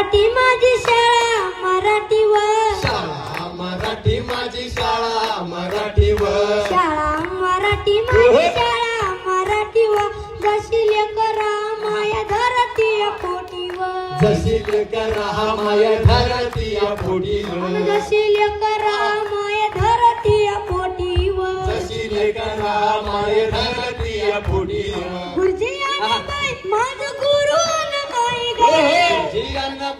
मराठी माझी शाळा मराठीवर शाळा मराठी माझी शाळा मराठीवर शाळा मराठी माझी शाळा मराठीवर जशी लेकरा माया धरती पोटीवर जशी लेकरा माया धरती पोटीवर जशी लेकरा माया धरती पोटीवर जशी लेकरा माया धरती पोटीवर गुरुजी आणि बाई माझं गुरु आणि आई ग जी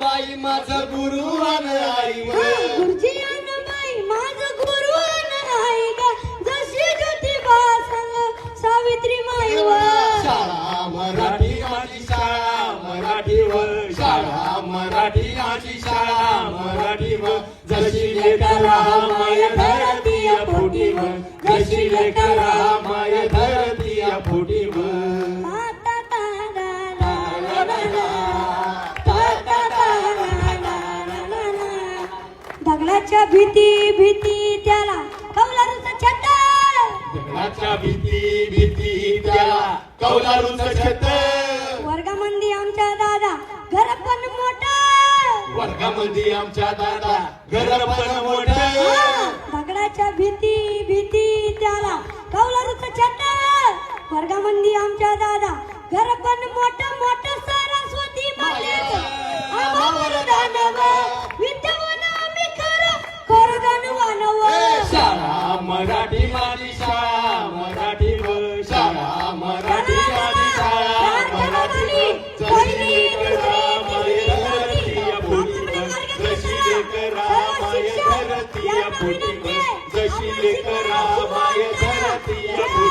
बाई माझं गुरु आणि आई गुरुजी आणि बाई माझं गुरु आणि आई ग जशी ज्योतिबा संग सावित्री माईवर शाळा मराठी माझी शाळा मराठीवर शाळा मराठी माझी शाळा मराठीवर जशी लेकरा माया धरती पोटीवर जशी लेकरा माया धरती पोटीवर दगडाच्या भीती भीती त्याला कौलारूचा छत्ता दगडाच्या भीती त्याला कौलारूचं छत वर्गामध्ये आमच्या दादा घर पण मोठा वर्गामध्ये आमच्या दादा घर पण मोठं दगडाच्या भीती भीती त्याला कौलारूचा छत्ता वर्गामध्ये आमच्या दादा घर पण मोठं मोठं सरस्वती मातेचं आम्हा दानव विद्यावान आम्ही खरं करदानवानव शाळा मराठी माझी शाळा मराठीवर शाळा मराठी माझी शाळा मराठीवर जशी लेकरा माय धरती पोटीवर जशी लेकरा माय धरती पोटीवर जशी लेकरा माय धरती